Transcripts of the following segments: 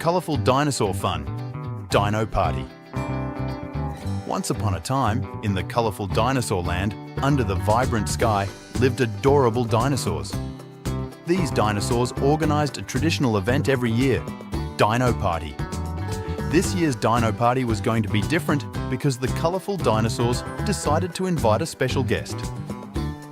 colourful dinosaur fun, Dino Party. Once upon a time, in the colourful dinosaur land, under the vibrant sky, lived adorable dinosaurs. These dinosaurs organised a traditional event every year, Dino Party. This year's Dino Party was going to be different because the colourful dinosaurs decided to invite a special guest.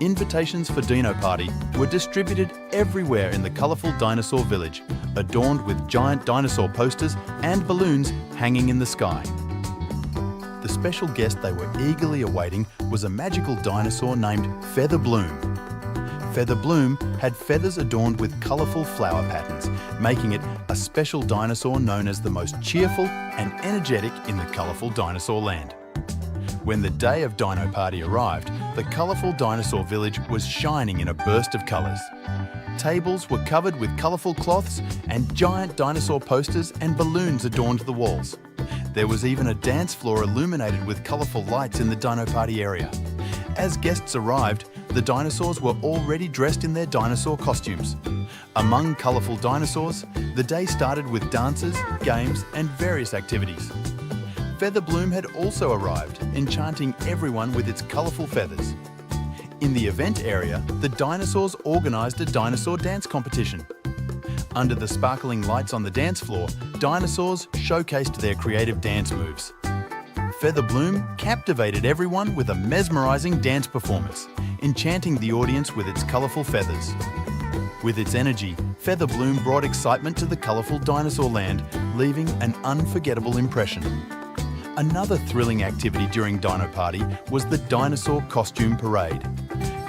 Invitations for Dino Party were distributed everywhere in the colourful dinosaur village, adorned with giant dinosaur posters and balloons hanging in the sky. The special guest they were eagerly awaiting was a magical dinosaur named Feather Bloom. Feather Bloom had feathers adorned with colourful flower patterns, making it a special dinosaur known as the most cheerful and energetic in the colourful dinosaur land. When the day of Dino Party arrived, the colourful dinosaur village was shining in a burst of colours. Tables were covered with colourful cloths and giant dinosaur posters and balloons adorned the walls. There was even a dance floor illuminated with colourful lights in the Dino Party area. As guests arrived, the dinosaurs were already dressed in their dinosaur costumes. Among colourful dinosaurs, the day started with dances, games and various activities. Feather Bloom had also arrived, enchanting everyone with its colourful feathers. In the event area, the dinosaurs organised a dinosaur dance competition. Under the sparkling lights on the dance floor, dinosaurs showcased their creative dance moves. Feather Bloom captivated everyone with a mesmerising dance performance, enchanting the audience with its colourful feathers. With its energy, Feather Bloom brought excitement to the colourful dinosaur land, leaving an unforgettable impression. Another thrilling activity during Dino Party was the Dinosaur Costume Parade.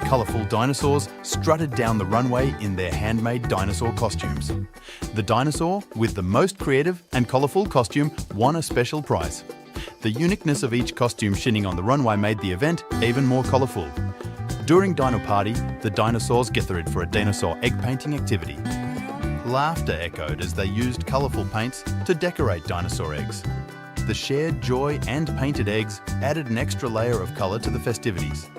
Colourful dinosaurs strutted down the runway in their handmade dinosaur costumes. The dinosaur with the most creative and colourful costume won a special prize. The uniqueness of each costume shining on the runway made the event even more colourful. During Dino Party, the dinosaurs gathered for a dinosaur egg painting activity. Laughter echoed as they used colourful paints to decorate dinosaur eggs. The shared joy and painted eggs added an extra layer of colour to the festivities.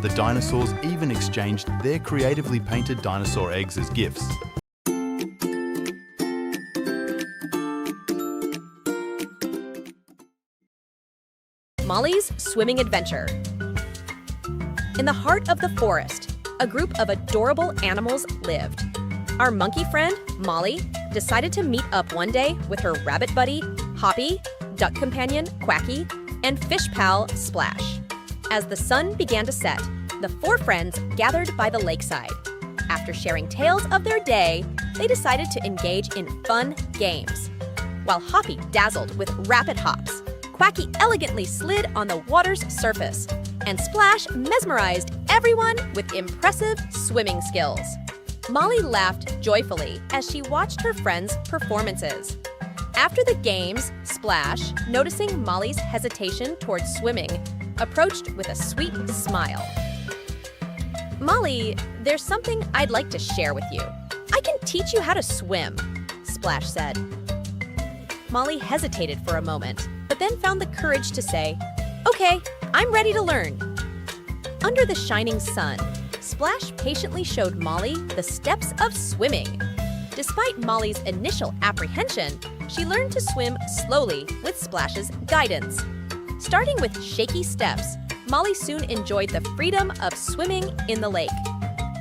The dinosaurs even exchanged their creatively painted dinosaur eggs as gifts. Molly's swimming adventure. In the heart of the forest, a group of adorable animals lived. Our monkey friend, Molly, decided to meet up one day with her rabbit buddy, Hoppy, duck companion, Quacky, and fish pal, Splash. As the sun began to set, the four friends gathered by the lakeside. After sharing tales of their day, they decided to engage in fun games. While Hoppy dazzled with rapid hops, Quacky elegantly slid on the water's surface, and Splash mesmerized everyone with impressive swimming skills. Molly laughed joyfully as she watched her friends' performances. After the games, Splash, noticing Molly's hesitation towards swimming, approached with a sweet smile. "Molly, there's something I'd like to share with you. I can teach you how to swim," Splash said. Molly hesitated for a moment, but then found the courage to say, "Okay, I'm ready to learn." Under the shining sun, Splash patiently showed Molly the steps of swimming. Despite Molly's initial apprehension, she learned to swim slowly with Splash's guidance. Starting with shaky steps, Molly soon enjoyed the freedom of swimming in the lake.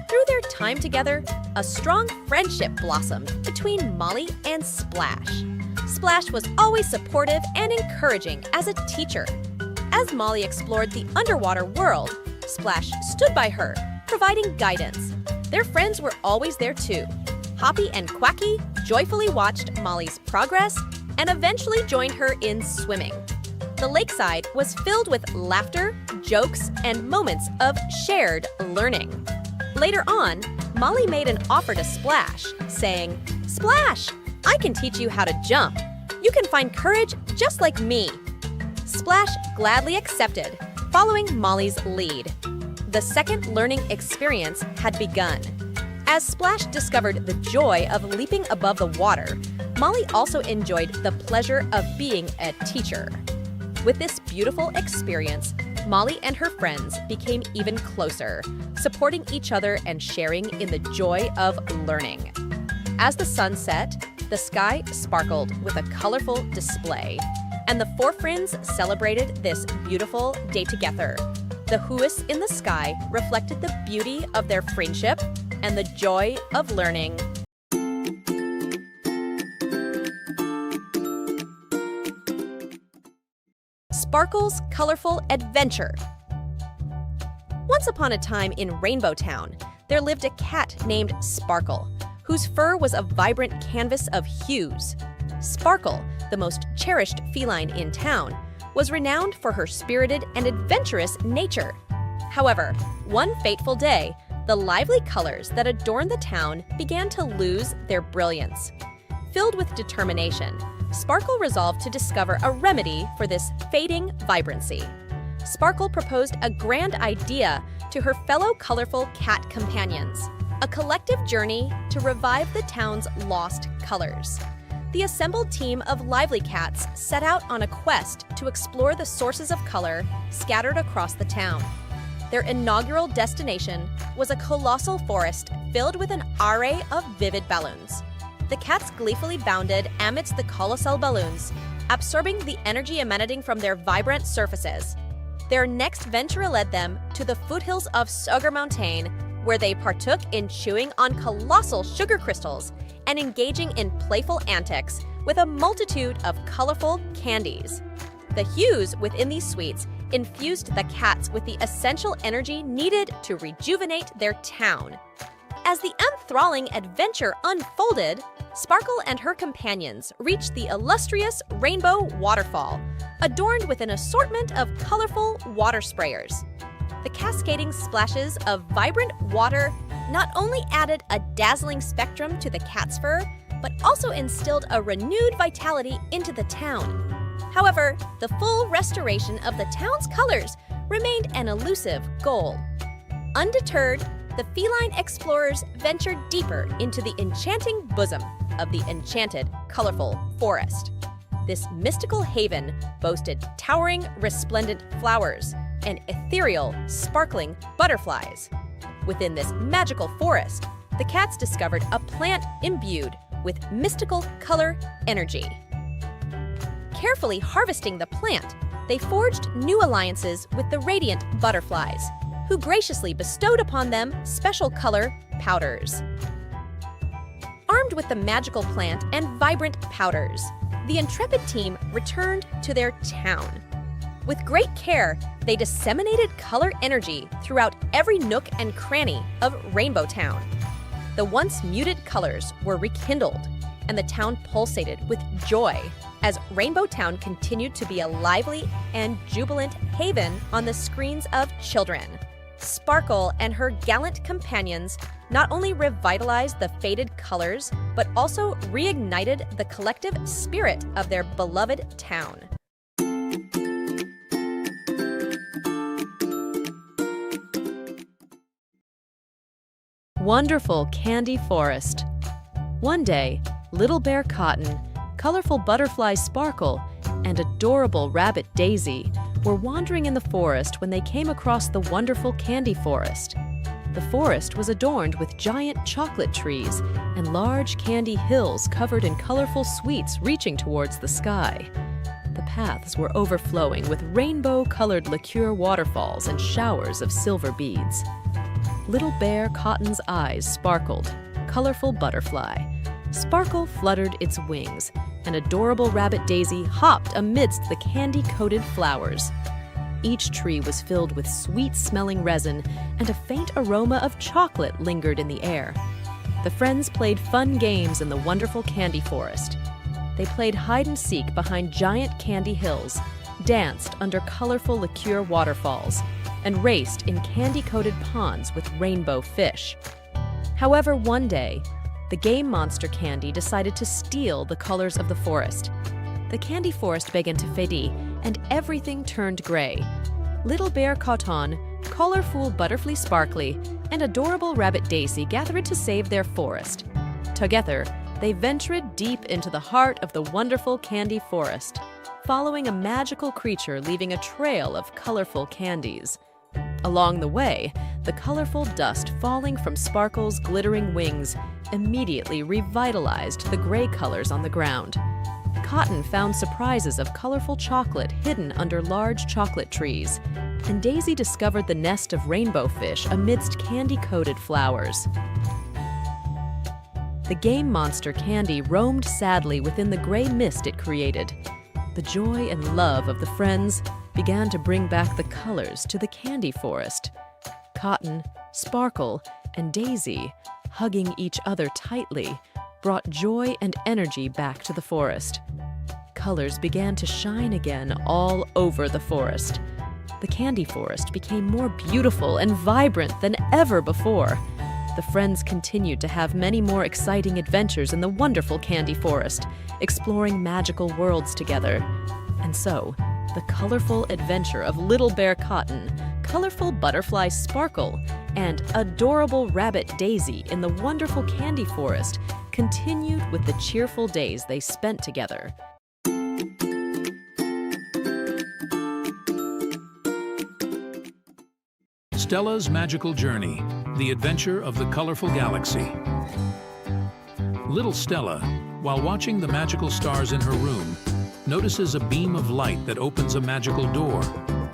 Through their time together, a strong friendship blossomed between Molly and Splash. Splash was always supportive and encouraging as a teacher. As Molly explored the underwater world, Splash stood by her, providing guidance. Their friends were always there too. Hoppy and Quacky joyfully watched Molly's progress and eventually joined her in swimming. The lakeside was filled with laughter, jokes, and moments of shared learning. Later on, Molly made an offer to Splash, saying, "Splash, I can teach you how to jump. You can find courage just like me." Splash gladly accepted, following Molly's lead. The second learning experience had begun. As Splash discovered the joy of leaping above the water, Molly also enjoyed the pleasure of being a teacher. With this beautiful experience, Molly and her friends became even closer, supporting each other and sharing in the joy of learning. As the sun set, The sky sparkled with a colorful display, and the four friends celebrated this beautiful day together. The whois in the sky reflected the beauty of their friendship and the joy of learning. Sparkle's colorful adventure. Once upon a time in Rainbow Town, there lived a cat named Sparkle, whose fur was a vibrant canvas of hues. Sparkle, the most cherished feline in town, was renowned for her spirited and adventurous nature. However, one fateful day, the lively colors that adorned the town began to lose their brilliance. Filled with determination, Sparkle resolved to discover a remedy for this fading vibrancy. Sparkle proposed a grand idea to her fellow colorful cat companions, a collective journey to revive the town's lost colors. The assembled team of lively cats set out on a quest to explore the sources of color scattered across the town. Their inaugural destination was a colossal forest filled with an array of vivid balloons. The cats gleefully bounded amidst the colossal balloons, absorbing the energy emanating from their vibrant surfaces. Their next venture led them to the foothills of Sugar Mountain, where they partook in chewing on colossal sugar crystals and engaging in playful antics with a multitude of colorful candies. The hues within these sweets infused the cats with the essential energy needed to rejuvenate their town. As the enthralling adventure unfolded, Sparkle and her companions reached the illustrious Rainbow Waterfall, adorned with an assortment of colorful water sprayers. The cascading splashes of vibrant water not only added a dazzling spectrum to the cat's fur, but also instilled a renewed vitality into the town. However, the full restoration of the town's colors remained an elusive goal. Undeterred, the feline explorers ventured deeper into the enchanting bosom of the enchanted, colorful forest. This mystical haven boasted towering, resplendent flowers and ethereal, sparkling butterflies. Within this magical forest, the cats discovered a plant imbued with mystical color energy. Carefully harvesting the plant, they forged new alliances with the radiant butterflies, who graciously bestowed upon them special color powders. Armed with the magical plant and vibrant powders, the intrepid team returned to their town. With great care, they disseminated color energy throughout every nook and cranny of Rainbow Town. The once muted colors were rekindled, and the town pulsated with joy as Rainbow Town continued to be a lively and jubilant haven on the screens of children. Sparkle and her gallant companions not only revitalized the faded colors, but also reignited the collective spirit of their beloved town. Wonderful Candy Forest. One day, Little Bear Cotton, colorful butterfly Sparkle, and adorable rabbit Daisy were wandering in the forest when they came across the wonderful candy forest. The forest was adorned with giant chocolate trees and large candy hills covered in colorful sweets reaching towards the sky. The paths were overflowing with rainbow-colored liqueur waterfalls and showers of silver beads. Little Bear Cotton's eyes sparkled. Colorful butterfly. Sparkle fluttered its wings, and adorable rabbit Daisy hopped amidst the candy-coated flowers. Each tree was filled with sweet-smelling resin, and a faint aroma of chocolate lingered in the air. The friends played fun games in the wonderful candy forest. They played hide-and-seek behind giant candy hills, danced under colorful liqueur waterfalls, and raced in candy-coated ponds with rainbow fish. However, one day, the game monster Candy decided to steal the colors of the forest. The candy forest began to fade, and everything turned gray. Little Bear Cotton, colorful Butterfly Sparkly, and adorable Rabbit Daisy gathered to save their forest. Together, they ventured deep into the heart of the wonderful candy forest, following a magical creature leaving a trail of colorful candies. Along the way, the colorful dust falling from Sparkle's glittering wings immediately revitalized the gray colors on the ground. Cotton found surprises of colorful chocolate hidden under large chocolate trees, and Daisy discovered the nest of rainbow fish amidst candy-coated flowers. The game monster Candy roamed sadly within the gray mist it created. The joy and love of the friends began to bring back the colors to the candy forest. Cotton, Sparkle, and Daisy, hugging each other tightly, brought joy and energy back to the forest. Colors began to shine again all over the forest. The candy forest became more beautiful and vibrant than ever before. The friends continued to have many more exciting adventures in the wonderful candy forest, exploring magical worlds together. And so, the colorful adventure of Little Bear Cotton, colorful butterfly Sparkle, and adorable rabbit Daisy in the wonderful candy forest continued with the cheerful days they spent together. Stella's Magical Journey, The Adventure of the Colorful Galaxy. Little Stella, while watching the magical stars in her room, notices a beam of light that opens a magical door,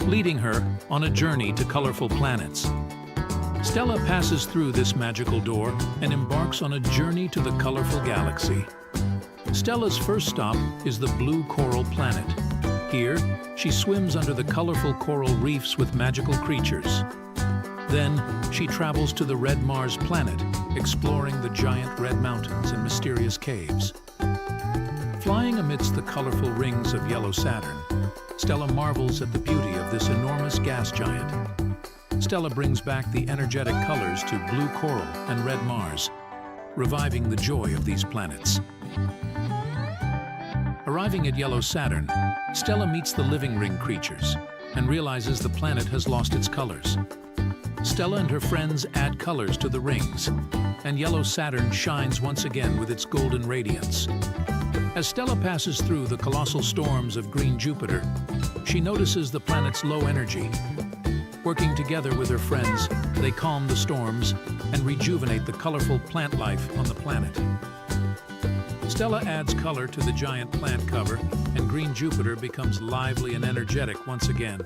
leading her on a journey to colorful planets. Stella passes through this magical door and embarks on a journey to the colorful galaxy. Stella's first stop is the blue coral planet. Here, she swims under the colorful coral reefs with magical creatures. Then, she travels to the red Mars planet, exploring the giant red mountains and mysterious caves. Flying amidst the colorful rings of yellow Saturn, Stella marvels at the beauty of this enormous gas giant. Stella brings back the energetic colors to blue coral and red Mars, reviving the joy of these planets. Arriving at yellow Saturn, Stella meets the living ring creatures and realizes the planet has lost its colors. Stella and her friends add colors to the rings, and yellow Saturn shines once again with its golden radiance. As Stella passes through the colossal storms of green Jupiter, she notices the planet's low energy. Working together with her friends, they calm the storms and rejuvenate the colorful plant life on the planet. Stella adds color to the giant plant cover, and green Jupiter becomes lively and energetic once again.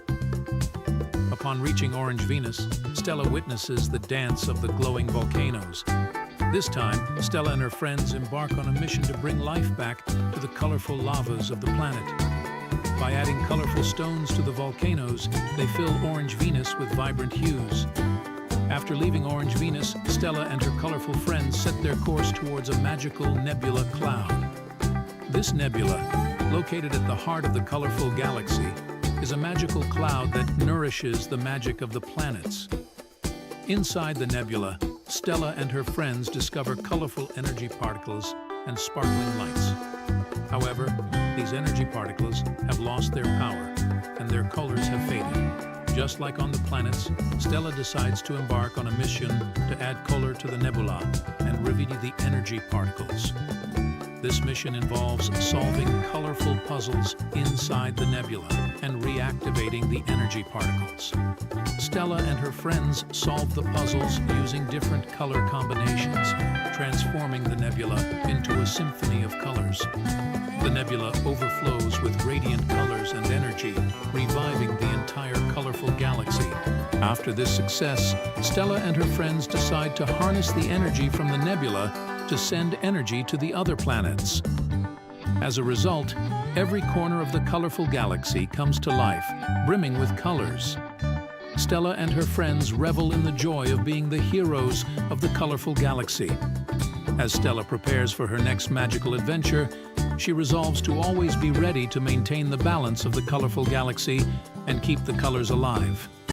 Upon reaching Orange Venus, Stella witnesses the dance of the glowing volcanoes. This time, Stella and her friends embark on a mission to bring life back to the colorful lavas of the planet. By adding colorful stones to the volcanoes, they fill Orange Venus with vibrant hues. After leaving Orange Venus, Stella and her colorful friends set their course towards a magical nebula cloud. This nebula, located at the heart of the colorful galaxy, is a magical cloud that nourishes the magic of the planets. Inside the nebula, Stella and her friends discover colorful energy particles and sparkling lights. However, these energy particles have lost their power, and their colors have faded. Just like on the planets, Stella decides to embark on a mission to add color to the nebula and reveal the energy particles. This mission involves solving colorful puzzles inside the nebula and reactivating the energy particles. Stella and her friends solve the puzzles using different color combinations, transforming the nebula into a symphony of colors. The nebula overflows with radiant colors and energy, reviving the entire colorful galaxy. After this success, Stella and her friends decide to harness the energy from the nebula to send energy to the other planets. As a result, every corner of the colorful galaxy comes to life, brimming with colors. Stella and her friends revel in the joy of being the heroes of the colorful galaxy. As Stella prepares for her next magical adventure, she resolves to always be ready to maintain the balance of the colorful galaxy and keep the colors alive.